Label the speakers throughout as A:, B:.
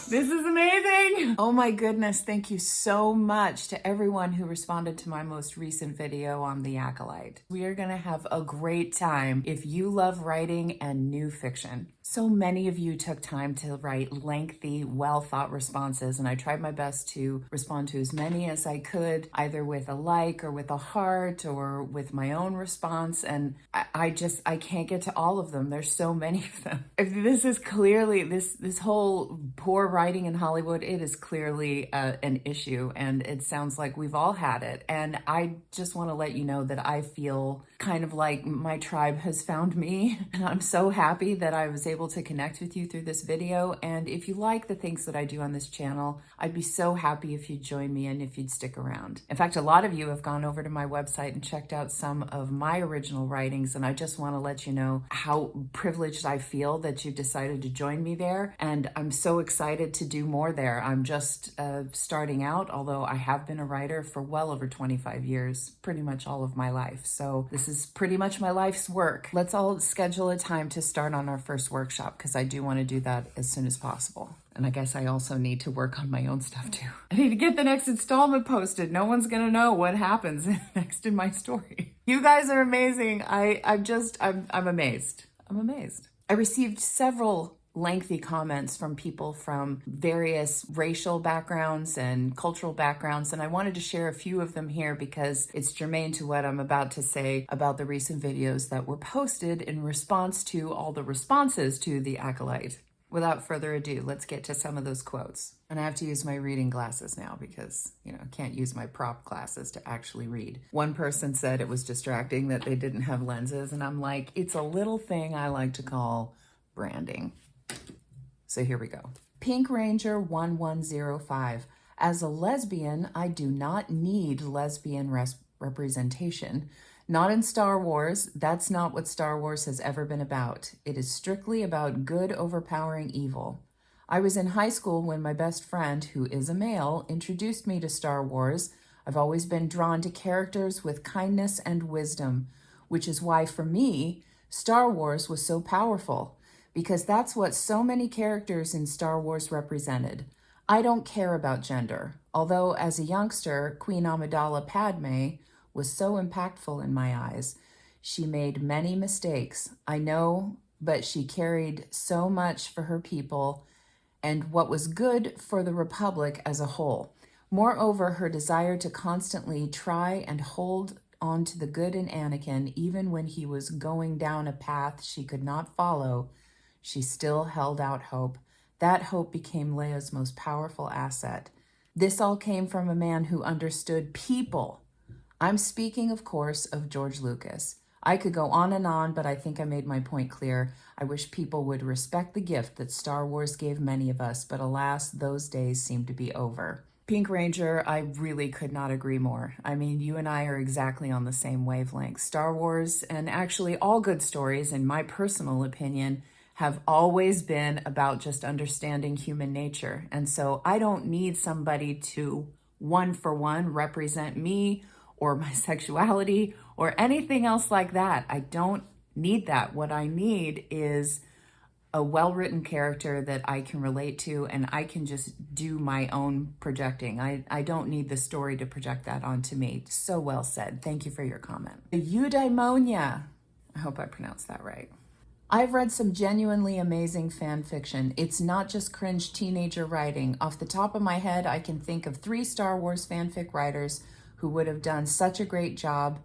A: This is amazing. Oh my goodness. Thank you so much to everyone who responded to my most recent video on The Acolyte. We are going to have a great time if you love writing and new fiction. So many of you took time to write lengthy, well-thought responses, and I tried my best to respond to as many as I could, either with a like or with a heart or with my own response. And I can't get to all of them. There's so many of them. This is clearly, this whole poor writing in Hollywood, it is clearly an issue, and it sounds like we've all had it. And I just want to let you know that I feel kind of like my tribe has found me, and I'm so happy that I was able to connect with you through this video. And if you like the things that I do on this channel, I'd be so happy if you'd join me and if you'd stick around. In fact, a lot of you have gone over to my website and checked out some of my original writings, and I just want to let you know how privileged I feel that you've decided to join me there. And I'm so excited to do more there. I'm just starting out, although I have been a writer for well over 25 years, pretty much all of my life. So this is pretty much my life's work. Let's all schedule a time to start on our first workshop, because I do want to do that as soon as possible. And I guess I also need to work on my own stuff too. I need to get the next installment posted. No one's gonna know what happens next in my story. You guys are amazing. I'm amazed. I'm amazed. I received several lengthy comments from people from various racial backgrounds and cultural backgrounds, and I wanted to share a few of them here because it's germane to what I'm about to say about the recent videos that were posted in response to all the responses to The Acolyte. Without further ado, let's get to some of those quotes. And I have to use my reading glasses now because, I can't use my prop glasses to actually read. One person said it was distracting that they didn't have lenses, and I'm like, it's a little thing I like to call branding. So here we go. Pink Ranger 1105. As a lesbian, I do not need lesbian representation. Not in Star Wars. That's not what Star Wars has ever been about. It is strictly about good overpowering evil. I was in high school when my best friend, who is a male, introduced me to Star Wars. I've always been drawn to characters with kindness and wisdom, which is why, for me, Star Wars was so powerful, because that's what so many characters in Star Wars represented. I don't care about gender, although as a youngster, Queen Amidala Padme was so impactful in my eyes. She made many mistakes, I know, but she carried so much for her people and what was good for the Republic as a whole. Moreover, her desire to constantly try and hold on to the good in Anakin, even when he was going down a path she could not follow, she still held out hope. That hope became Leia's most powerful asset. This all came from a man who understood people. I'm speaking, of course, of George Lucas. I could go on and on, but I think I made my point clear. I wish people would respect the gift that Star Wars gave many of us, but alas, those days seem to be over. Pink Ranger, I really could not agree more. I mean, you and I are exactly on the same wavelength. Star Wars, and actually all good stories, in my personal opinion, have always been about just understanding human nature. And so I don't need somebody to one-for-one represent me or my sexuality or anything else like that. I don't need that. What I need is a well-written character that I can relate to, and I can just do my own projecting. I don't need the story to project that onto me. So well said. Thank you for your comment. Eudaimonia. I hope I pronounced that right. I've read some genuinely amazing fan fiction. It's not just cringe teenager writing. Off the top of my head, I can think of 3 Star Wars fanfic writers who would have done such a great job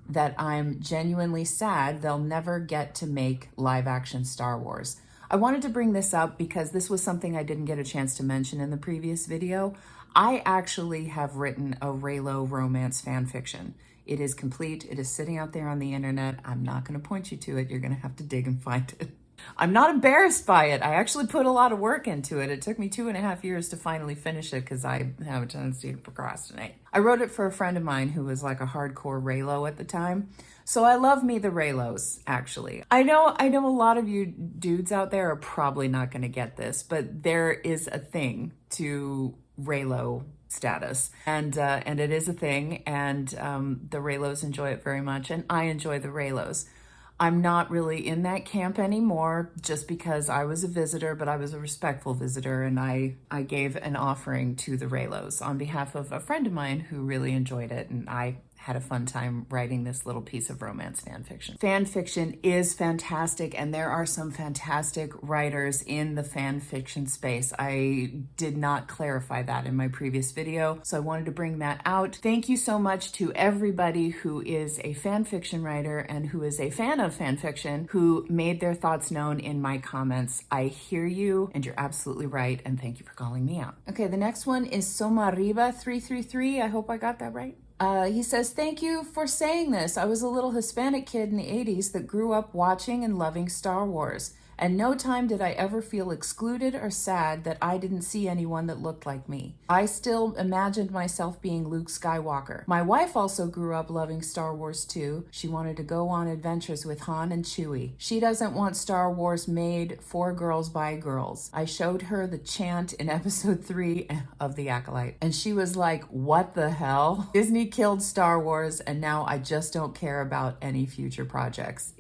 A: that I'm genuinely sad they'll never get to make live action Star Wars. I wanted to bring this up because this was something I didn't get a chance to mention in the previous video. I actually have written a Reylos romance fan fiction. It is complete. It is sitting out there on the internet. I'm not going to point you to it. You're going to have to dig and find it. I'm not embarrassed by it. I actually put a lot of work into it. It took me 2.5 years to finally finish it because I have a tendency to procrastinate. I wrote it for a friend of mine who was like a hardcore Reylo at the time. So I love me the Reylos, actually. I know a lot of you dudes out there are probably not going to get this, but there is a thing to Reylo status, and it is a thing, and the Reylos enjoy it very much, and I enjoy the Reylos. I'm not really in that camp anymore just because I was a visitor, but I was a respectful visitor, and I gave an offering to the Reylos on behalf of a friend of mine who really enjoyed it, and I had a fun time writing this little piece of romance fan fiction. Fan fiction is fantastic, and there are some fantastic writers in the fan fiction space. I did not clarify that in my previous video, so I wanted to bring that out. Thank you so much to everybody who is a fan fiction writer and who is a fan of fan fiction who made their thoughts known in my comments. I hear you, and you're absolutely right, and thank you for calling me out. Okay, the next one is Somariba333. I hope I got that right. He says, thank you for saying this. I was a little Hispanic kid in the 80s that grew up watching and loving Star Wars. And no time did I ever feel excluded or sad that I didn't see anyone that looked like me. I still imagined myself being Luke Skywalker. My wife also grew up loving Star Wars too. She wanted to go on adventures with Han and Chewie. She doesn't want Star Wars made for girls by girls. I showed her the chant in episode 3 of The Acolyte, and she was like, what the hell? Disney killed Star Wars, and now I just don't care about any future projects.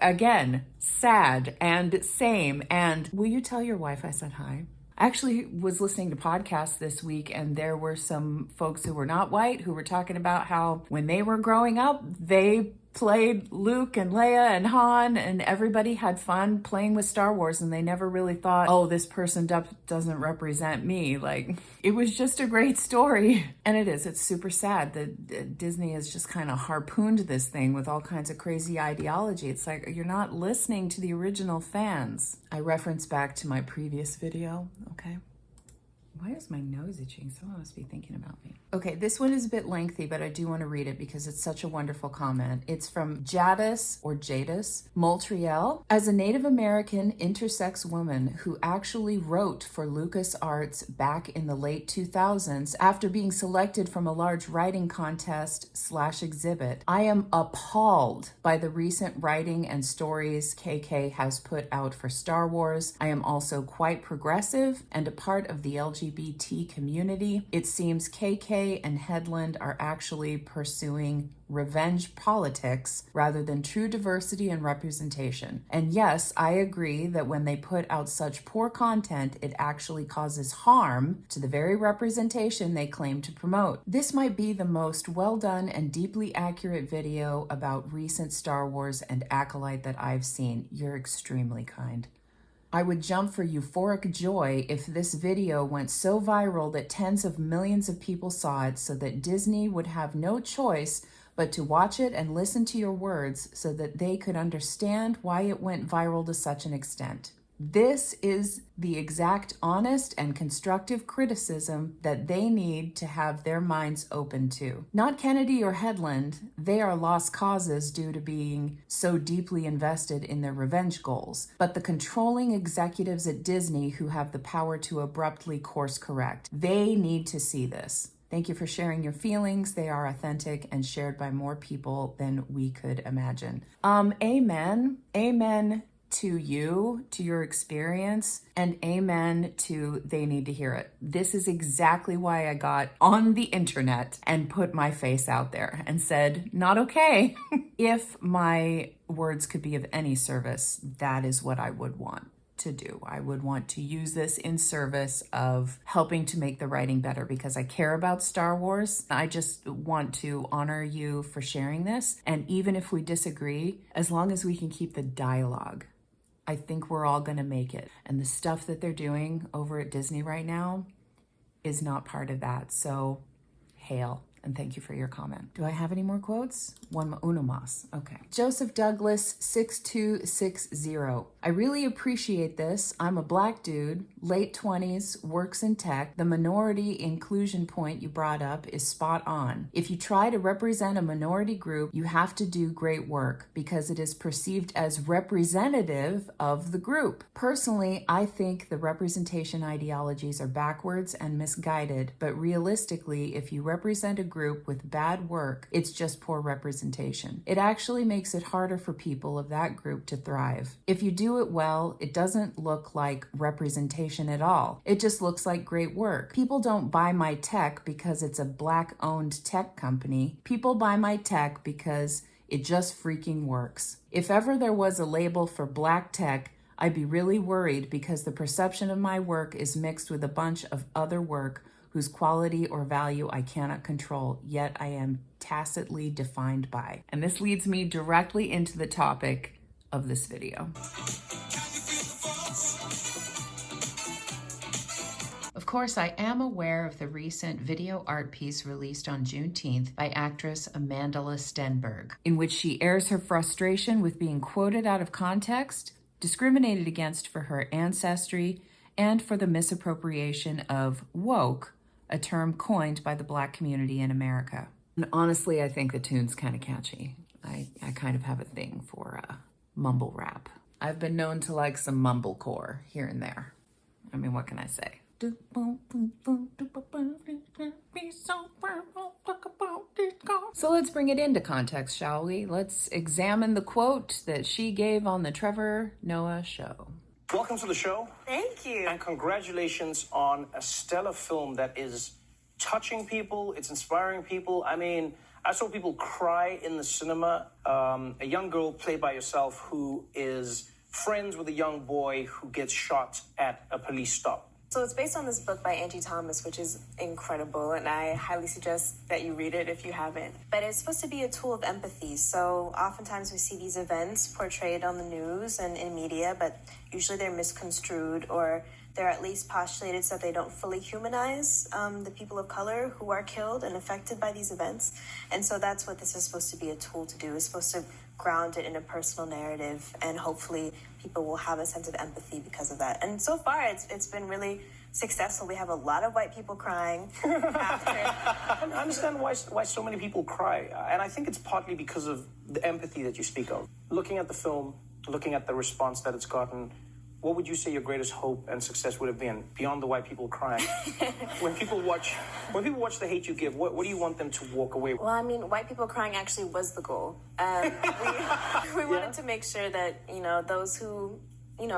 A: Again, sad and same. And will you tell your wife I said hi? I actually was listening to podcasts this week, and there were some folks who were not white who were talking about how when they were growing up, they played Luke and Leia and Han, and everybody had fun playing with Star Wars, and they never really thought, oh, this person doesn't represent me. Like, it was just a great story. And it is. It's super sad that Disney has just kind of harpooned this thing with all kinds of crazy ideology. It's like, you're not listening to the original fans. I reference back to my previous video, okay? Why is my nose itching? Someone must be thinking about me. Okay, this one is a bit lengthy, but I do want to read it because it's such a wonderful comment. It's from Jadis Montreal. As a Native American intersex woman who actually wrote for LucasArts back in the late 2000s after being selected from a large writing contest / exhibit, I am appalled by the recent writing and stories KK has put out for Star Wars. I am also quite progressive and a part of the LGBT community. It seems KK and Headland are actually pursuing revenge politics rather than true diversity and representation. And yes, I agree that when they put out such poor content, it actually causes harm to the very representation they claim to promote. This might be the most well done and deeply accurate video about recent Star Wars and Acolyte that I've seen. You're extremely kind. I would jump for euphoric joy if this video went so viral that tens of millions of people saw it, so that Disney would have no choice but to watch it and listen to your words so that they could understand why it went viral to such an extent. This is the exact honest and constructive criticism that they need to have their minds open to. Not Kennedy or Headland, they are lost causes due to being so deeply invested in their revenge goals, but the controlling executives at Disney who have the power to abruptly course correct. They need to see this. Thank you for sharing your feelings. They are authentic and shared by more people than we could imagine. Amen. Amen to you, to your experience, and amen to they need to hear it. This is exactly why I got on the internet and put my face out there and said, not okay. If my words could be of any service, that is what I would want to do. I would want to use this in service of helping to make the writing better because I care about Star Wars. I just want to honor you for sharing this. And even if we disagree, as long as we can keep the dialogue, I think we're all going to make it. And the stuff that they're doing over at Disney right now is not part of that. So hail. And thank you for your comment. Do I have any more quotes? Uno más. Okay. Joseph Douglas 6260. I really appreciate this. I'm a Black dude, late 20s, works in tech. The minority inclusion point you brought up is spot on. If you try to represent a minority group, you have to do great work because it is perceived as representative of the group. Personally, I think the representation ideologies are backwards and misguided, but realistically, if you represent a group with bad work, it's just poor representation. It actually makes it harder for people of that group to thrive. If you do it well, it doesn't look like representation at all. It just looks like great work. People don't buy my tech because it's a Black-owned tech company. People buy my tech because It just freaking works. If ever there was a label for black tech, I'd be really worried because the perception of my work is mixed with a bunch of other work whose quality or value I cannot control, yet I am tacitly defined by. And this leads me directly into the topic of this video. Of course, I am aware of the recent video art piece released on Juneteenth by actress Amandla Stenberg, in which she airs her frustration with being quoted out of context, discriminated against for her ancestry, and for the misappropriation of woke, a term coined by the Black community in America. And honestly, I think the tune's kind of catchy. I kind of have a thing for mumble rap. I've been known to like some mumblecore here and there. I mean, what can I say? So let's bring it into context, shall we? Let's examine the quote that she gave on the Trevor Noah show.
B: Welcome to the show.
C: Thank you.
B: And congratulations on a stellar film that is touching people. It's inspiring people. I mean, I saw people cry in the cinema. A young girl played by yourself who is friends with a young boy who gets shot at a police stop.
C: So it's based on this book by Angie Thomas, which is incredible, and I highly suggest that you read it if you haven't. But it's supposed to be a tool of empathy. So oftentimes we see these events portrayed on the news and in media, but usually they're misconstrued or they're at least postulated so that they don't fully humanize the people of color who are killed and affected by these events. And so that's what this is supposed to be a tool to do. It's supposed to ground it in a personal narrative, and hopefully people will have a sense of empathy because of that. And so far, it's been really successful. We have a lot of white people crying after.
B: I understand why so many people cry, and I think it's partly because of the empathy that you speak of. Looking at the film, looking at the response that it's gotten, what would you say your greatest hope and success would have been beyond the white people crying? When people watch The Hate You Give, what do you want them to walk away with?
C: Well, I mean, white people crying actually was the goal. We wanted to make sure that, those who,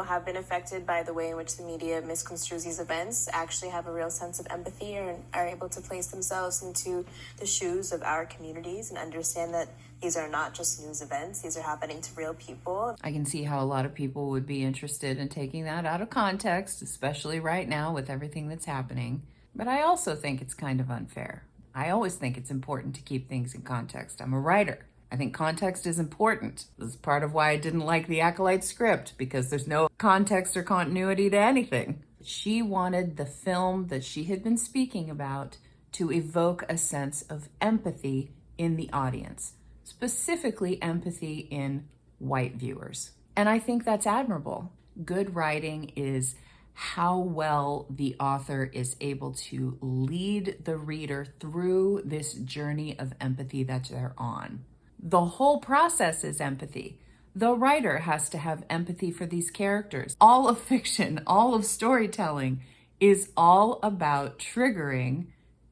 C: have been affected by the way in which the media misconstrues these events actually have a real sense of empathy and are able to place themselves into the shoes of our communities and understand that these are not just news events. These are happening to real people.
A: I can see how a lot of people would be interested in taking that out of context, especially right now with everything that's happening. But I also think it's kind of unfair. I always think it's important to keep things in context. I'm a writer. I think context is important. This is part of why I didn't like the Acolyte script, because there's no context or continuity to anything. She wanted the film that she had been speaking about to evoke a sense of empathy in the audience, specifically empathy in white viewers. And I think that's admirable. Good writing is how well the author is able to lead the reader through this journey of empathy that they're on. The whole process is empathy. The writer has to have empathy for these characters. All of fiction, all of storytelling is all about triggering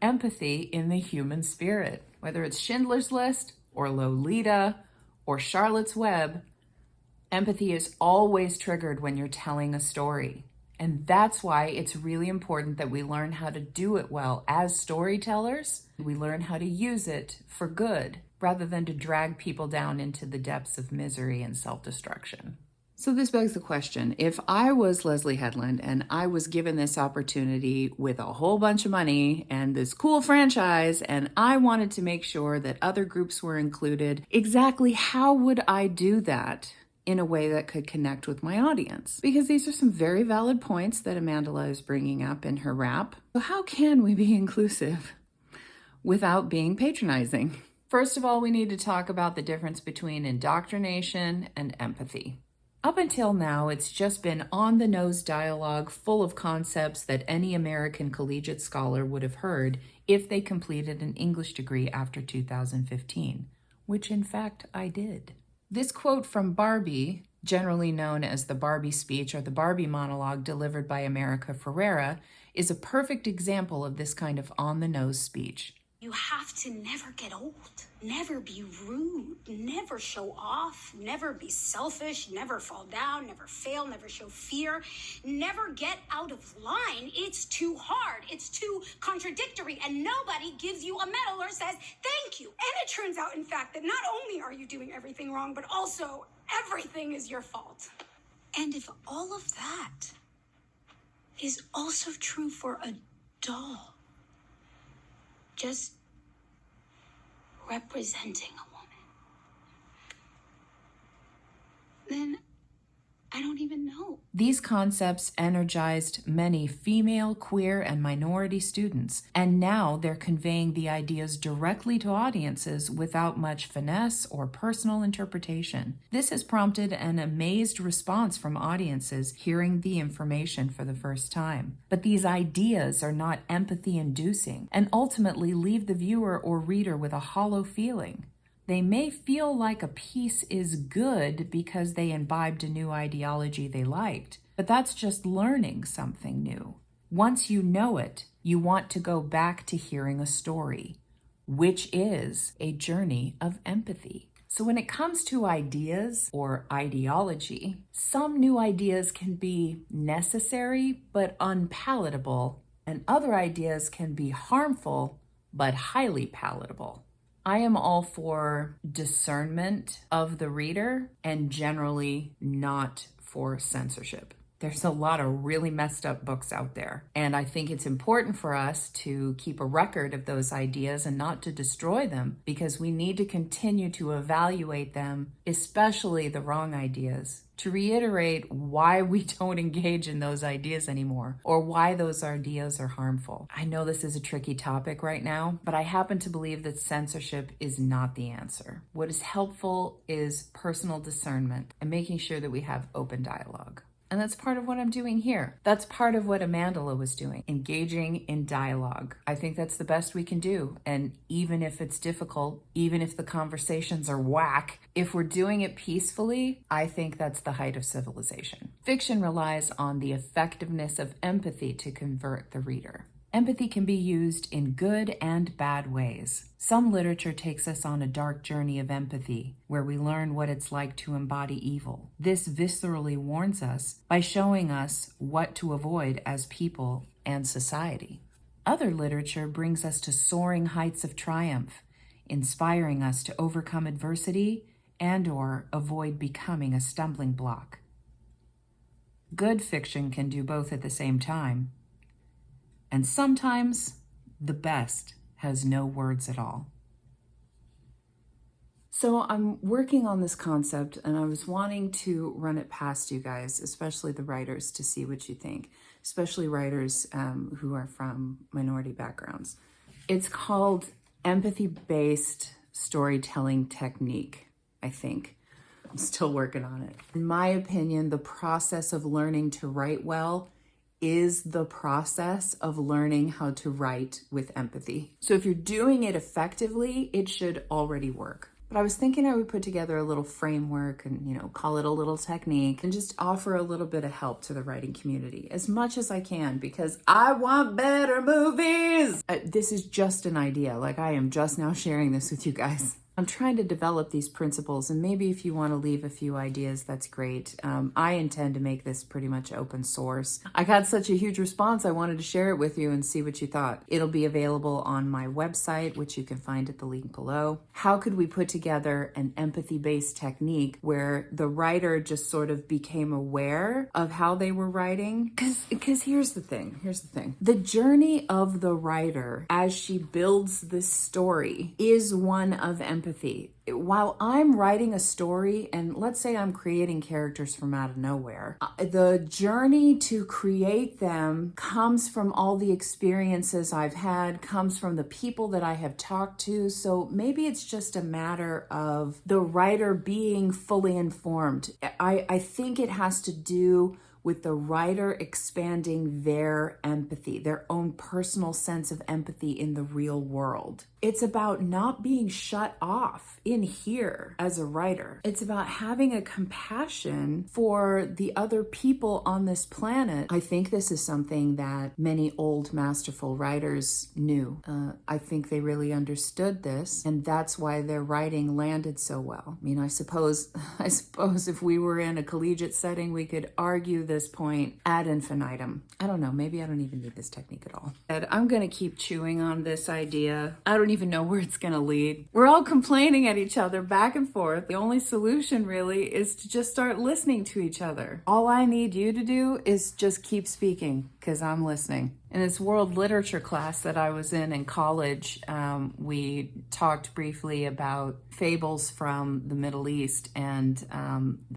A: empathy in the human spirit. Whether it's Schindler's List or Lolita or Charlotte's Web, empathy is always triggered when you're telling a story. And that's why it's really important that we learn how to do it well as storytellers. We learn how to use it for good, rather than to drag people down into the depths of misery and self-destruction. So this begs the question, if I was Leslie Headland and I was given this opportunity with a whole bunch of money and this cool franchise, and I wanted to make sure that other groups were included, exactly how would I do that in a way that could connect with my audience? Because these are some very valid points that Amandla is bringing up in her rap. So how can we be inclusive without being patronizing? First of all, we need to talk about the difference between indoctrination and empathy. Up until now, it's just been on-the-nose dialogue full of concepts that any American collegiate scholar would have heard if they completed an English degree after 2015, which in fact I did. This quote from Barbie, generally known as the Barbie speech or the Barbie monologue delivered by America Ferrera, is a perfect example of this kind of on-the-nose speech.
D: You have to never get old, never be rude, never show off, never be selfish, never fall down, never fail, never show fear, never get out of line. It's too hard. It's too contradictory, and nobody gives you a medal or says thank you. And it turns out, in fact, that not only are you doing everything wrong, but also everything is your fault. And if all of that is also true for a doll, just representing a woman, then I don't even know.
A: These concepts energized many female, queer, and minority students, and now they're conveying the ideas directly to audiences without much finesse or personal interpretation. This has prompted an amazed response from audiences hearing the information for the first time. But these ideas are not empathy-inducing and ultimately leave the viewer or reader with a hollow feeling. They may feel like a piece is good because they imbibed a new ideology they liked, but that's just learning something new. Once you know it, you want to go back to hearing a story, which is a journey of empathy. So when it comes to ideas or ideology, some new ideas can be necessary but unpalatable, and other ideas can be harmful but highly palatable. I am all for discernment of the reader and generally not for censorship. There's a lot of really messed up books out there, and I think it's important for us to keep a record of those ideas and not to destroy them, because we need to continue to evaluate them, especially the wrong ideas, to reiterate why we don't engage in those ideas anymore or why those ideas are harmful. I know this is a tricky topic right now, but I happen to believe that censorship is not the answer. What is helpful is personal discernment and making sure that we have open dialogue. And that's part of what I'm doing here. That's part of what Amandla was doing, engaging in dialogue. I think that's the best we can do. And even if it's difficult, even if the conversations are whack, if we're doing it peacefully, I think that's the height of civilization. Fiction relies on the effectiveness of empathy to convert the reader. Empathy can be used in good and bad ways. Some literature takes us on a dark journey of empathy, where we learn what it's like to embody evil. This viscerally warns us by showing us what to avoid as people and society. Other literature brings us to soaring heights of triumph, inspiring us to overcome adversity and/or avoid becoming a stumbling block. Good fiction can do both at the same time. And sometimes the best has no words at all. So I'm working on this concept, and I was wanting to run it past you guys, especially the writers, to see what you think, especially writers who are from minority backgrounds. It's called empathy-based storytelling technique, I think. I'm still working on it. In my opinion, the process of learning to write well is the process of learning how to write with empathy. So if you're doing it effectively, it should already work. But I was thinking I would put together a little framework and, call it a little technique and just offer a little bit of help to the writing community as much as I can, because I want better movies. This is just an idea. I am just now sharing this with you guys. I'm trying to develop these principles, and maybe if you want to leave a few ideas, that's great. I intend to make this pretty much open source. I got such a huge response, I wanted to share it with you and see what you thought. It'll be available on my website, which you can find at the link below. How could we put together an empathy-based technique where the writer just sort of became aware of how they were writing? Because here's the thing. The journey of the writer as she builds this story is one of empathy. While I'm writing a story, and let's say I'm creating characters from out of nowhere, the journey to create them comes from all the experiences I've had, comes from the people that I have talked to. So maybe it's just a matter of the writer being fully informed. I think it has to do with the writer expanding their empathy, their own personal sense of empathy in the real world. It's about not being shut off in here as a writer. It's about having a compassion for the other people on this planet. I think this is something that many old masterful writers knew. I think they really understood this, and that's why their writing landed so well. I suppose if we were in a collegiate setting, we could argue this point ad infinitum. I don't know, maybe I don't even need this technique at all. And I'm gonna keep chewing on this idea. I don't even know where it's gonna lead. We're all complaining at each other back and forth. The only solution really is to just start listening to each other. All I need you to do is just keep speaking, because I'm listening. In this world literature class that I was in college, we talked briefly about fables from the Middle East, and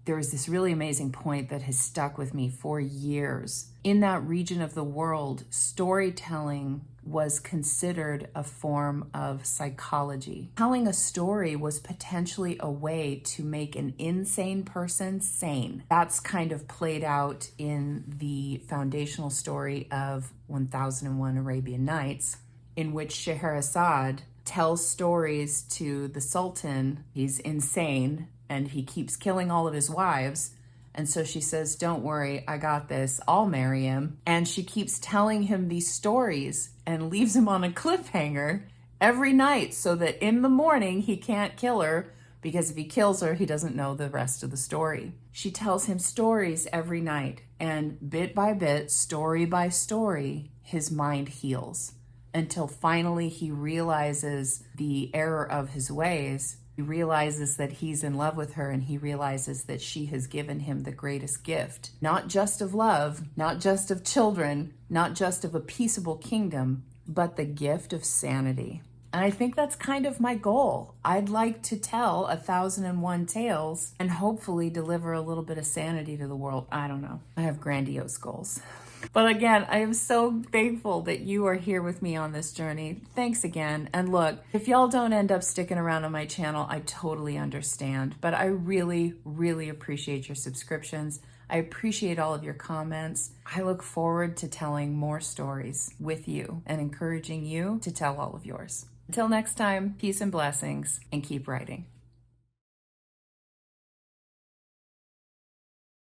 A: there was this really amazing point that has stuck with me for years. In that region of the world, storytelling was considered a form of psychology. Telling a story was potentially a way to make an insane person sane. That's kind of played out in the foundational story of 1001 Arabian Nights, in which Scheherazade tells stories to the Sultan. He's insane and he keeps killing all of his wives. And so she says, don't worry, I got this, I'll marry him. And she keeps telling him these stories and leaves him on a cliffhanger every night so that in the morning he can't kill her, because if he kills her, he doesn't know the rest of the story. She tells him stories every night, and bit by bit, story by story, his mind heals until finally he realizes the error of his ways. He realizes that he's in love with her, and he realizes that she has given him the greatest gift, not just of love, not just of children, not just of a peaceable kingdom, but the gift of sanity. And I think that's kind of my goal. I'd like to tell 1001 tales and hopefully deliver a little bit of sanity to the world. I don't know. I have grandiose goals. But again, I am so thankful that you are here with me on this journey. Thanks again. And look, if y'all don't end up sticking around on my channel, I totally understand. But I really, really appreciate your subscriptions. I appreciate all of your comments. I look forward to telling more stories with you and encouraging you to tell all of yours. Until next time, peace and blessings, and keep writing.